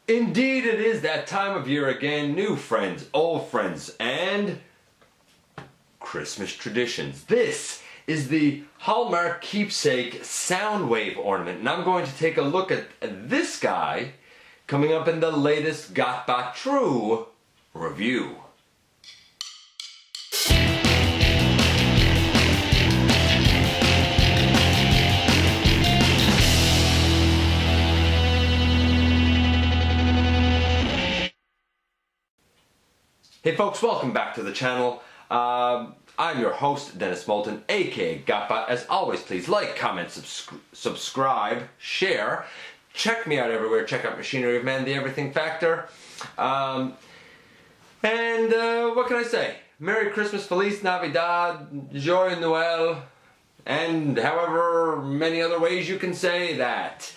Indeed, it is that time of year again. New friends, old friends, and Christmas traditions. This is the Hallmark Keepsake Soundwave Ornament, and I'm going to take a look at this guy coming up in the latest GotBot True review. Hey folks, welcome back to the channel. I'm your host, Dennis Moulton, aka GotBot. As always, please like, comment, subscribe, share. Check me out everywhere. Check out Machinery of Man, the Everything Factor. What can I say? Merry Christmas, Feliz Navidad, Joyeux Noël, and however many other ways you can say that.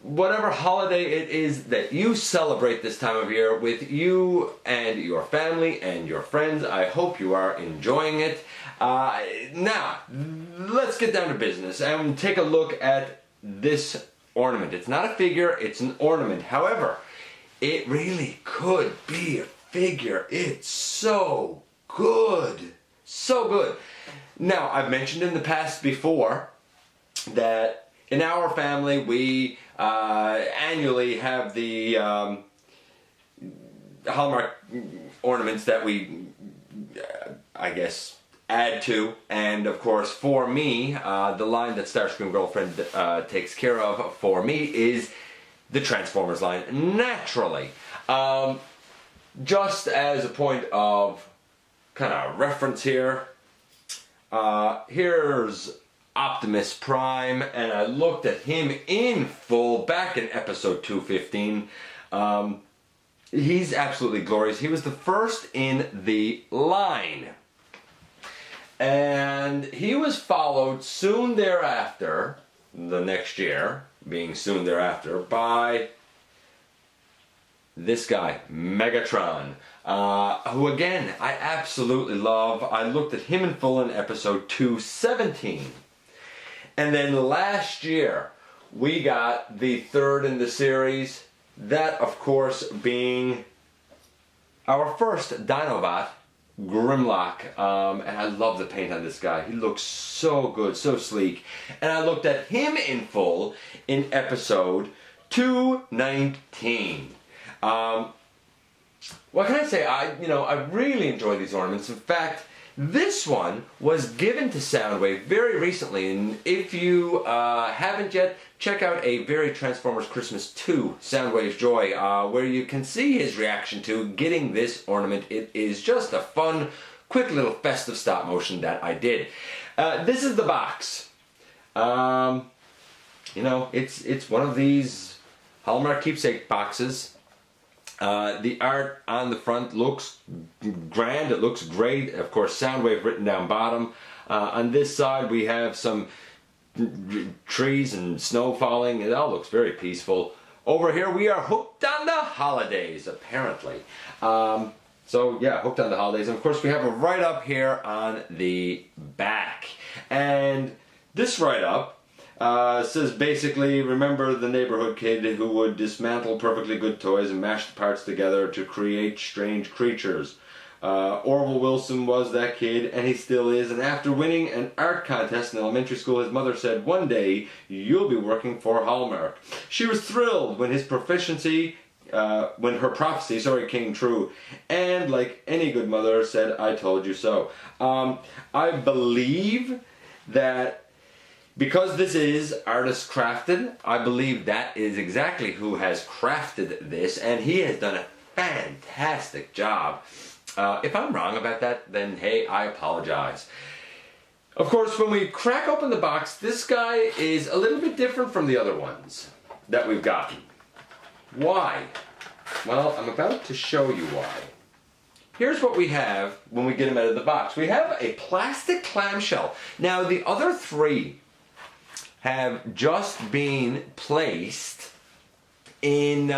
Whatever holiday it is that you celebrate this time of year with you and your family and your friends, I hope you are enjoying it. Now, let's get down to business and take a look at this ornament. It's not a figure, it's an ornament. However, it really could be a figure. It's so good. So good. Now, I've mentioned in the past before that in our family we annually have the Hallmark ornaments that we, I guess, add to. And of course, for me, the line that Starscream Girlfriend takes care of for me is the Transformers line, naturally. Just as a point of kind of reference here, here's Optimus Prime, and I looked at him in full back in episode 215. He's absolutely glorious. He was the first in the line, and he was followed soon thereafter, the next year being soon thereafter, by this guy, Megatron, who again I absolutely love. I looked at him in full in episode 217. And then last year, we got the third in the series, that of course being our first Dinobot, Grimlock. And I love the paint on this guy. He looks so good, so sleek. And I looked at him in full in episode 219. What can I say? I really enjoy these ornaments. In fact, this one was given to Soundwave very recently, and if you haven't yet, check out a very Transformers Christmas 2 Soundwave's Joy, where you can see his reaction to getting this ornament. It is just a fun, quick little festive stop motion that I did. This is the box. It's one of these Hallmark Keepsake boxes. The art on the front looks grand, it looks great. Of course, Soundwave written down bottom. On this side we have some trees and snow falling. It all looks very peaceful. Over here we are hooked on the holidays, apparently. So yeah, hooked on the holidays. And of course we have a write-up here on the back. And this write-up says basically, remember the neighborhood kid who would dismantle perfectly good toys and mash the parts together to create strange creatures. Orville Wilson was that kid, and he still is, and after winning an art contest in elementary school, his mother said, "One day you'll be working for Hallmark." She was thrilled when when her prophecy came true, and like any good mother said, "I told you so." I believe that because this is artist crafted, I believe that is exactly who has crafted this, and he has done a fantastic job. If I'm wrong about that, then hey, I apologize. Of course, when we crack open the box, this guy is a little bit different from the other ones that we've gotten. Why? Well, I'm about to show you why. Here's what we have when we get him out of the box. We have a plastic clamshell. Now, the other three have just been placed in,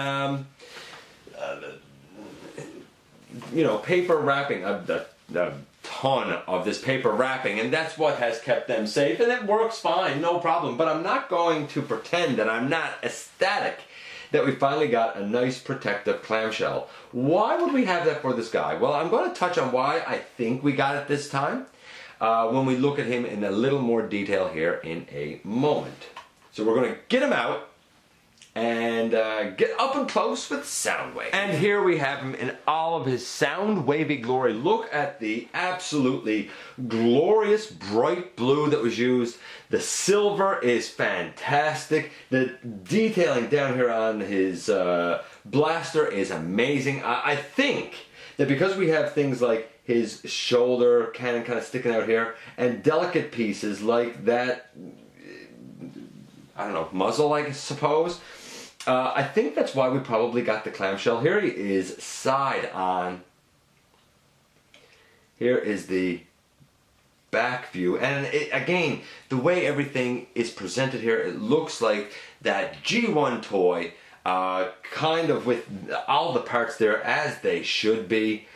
paper wrapping, a ton of this paper wrapping, and that's what has kept them safe, and it works fine, no problem. But I'm not going to pretend that I'm not ecstatic that we finally got a nice protective clamshell. Why would we have that for this guy? Well, I'm going to touch on why I think we got it this time when we look at him in a little more detail here in a moment. So we're going to get him out and get up and close with Soundwave. And here we have him in all of his sound wavy glory. Look at the absolutely glorious bright blue that was used. The silver is fantastic. The detailing down here on his blaster is amazing. I think that because we have things like his shoulder cannon kind of sticking out here and delicate pieces like that, I don't know, muzzle I suppose, I think that's why we probably got the clamshell. Here he is side on. Here is the back view, and again, the way everything is presented here, it looks like that G1 toy, kind of with all the parts there as they should be.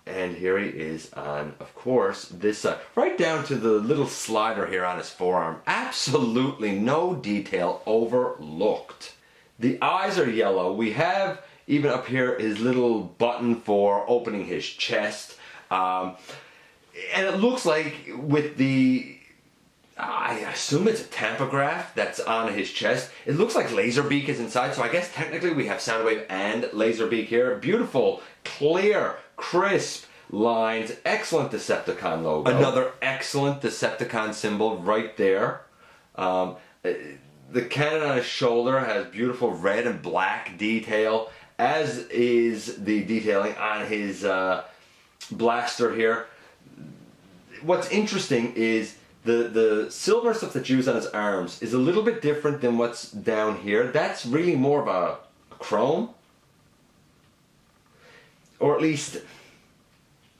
And here he is on, of course, this side, right down to the little slider here on his forearm. Absolutely no detail overlooked. The eyes are yellow. We have, even up here, his little button for opening his chest. And it looks like with the, I assume it's a tampograph that's on his chest. It looks like Laserbeak is inside, so I guess technically we have Soundwave and Laserbeak here. Beautiful, clear, crisp lines, excellent Decepticon logo. Another excellent Decepticon symbol right there. The cannon on his shoulder has beautiful red and black detail, as is the detailing on his blaster here. What's interesting is the silver stuff that's used on his arms is a little bit different than what's down here. That's really more of a chrome. Or at least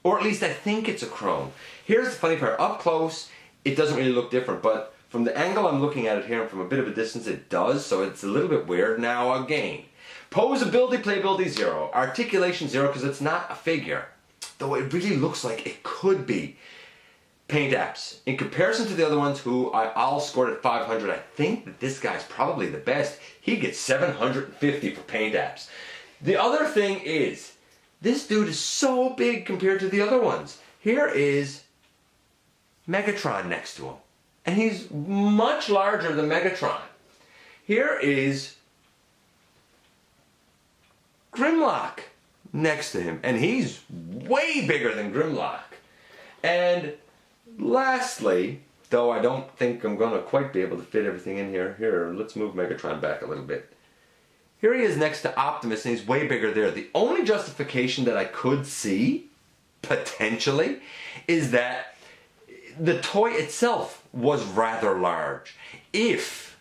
I think it's a chrome. Here's the funny part. Up close, it doesn't really look different, but from the angle I'm looking at it here and from a bit of a distance, it does, so it's a little bit weird. Now again, posability, playability 0, articulation 0 because it's not a figure, though it really looks like it could be. Paint apps. In comparison to the other ones who I all scored at 500, I think that this guy's probably the best. He gets 750 for paint apps. The other thing is, this dude is so big compared to the other ones. Here is Megatron next to him, and he's much larger than Megatron. Here is Grimlock next to him, and he's way bigger than Grimlock. And lastly, though I don't think I'm going to quite be able to fit everything in here. Here, let's move Megatron back a little bit. Here he is next to Optimus, and he's way bigger there. The only justification that I could see, potentially, is that the toy itself was rather large. If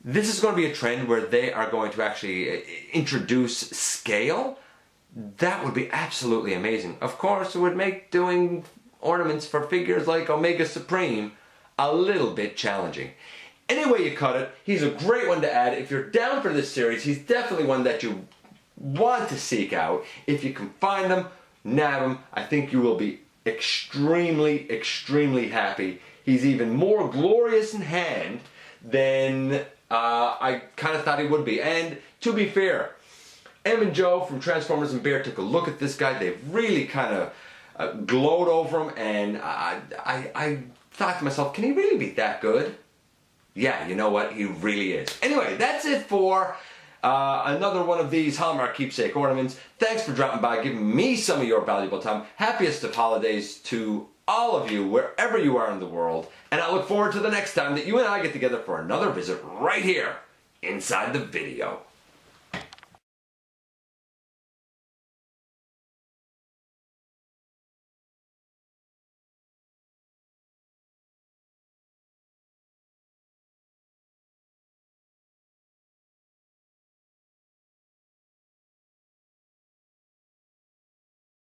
this is going to be a trend where they are going to actually introduce scale, that would be absolutely amazing. Of course, it would make doing ornaments for figures like Omega Supreme a little bit challenging. Any way you cut it, he's a great one to add. If you're down for this series, he's definitely one that you want to seek out. If you can find them, nab them. I think you will be extremely, extremely happy. He's even more glorious in hand than I kind of thought he would be. And to be fair, Em and Joe from Transformers and Bear took a look at this guy. They've really kind of glowed over him, and I thought to myself, can he really be that good? Yeah, you know what? He really is. Anyway, that's it for another one of these Hallmark Keepsake Ornaments. Thanks for dropping by, giving me some of your valuable time. Happiest of holidays to all of you, wherever you are in the world. And I look forward to the next time that you and I get together for another visit right here inside the video.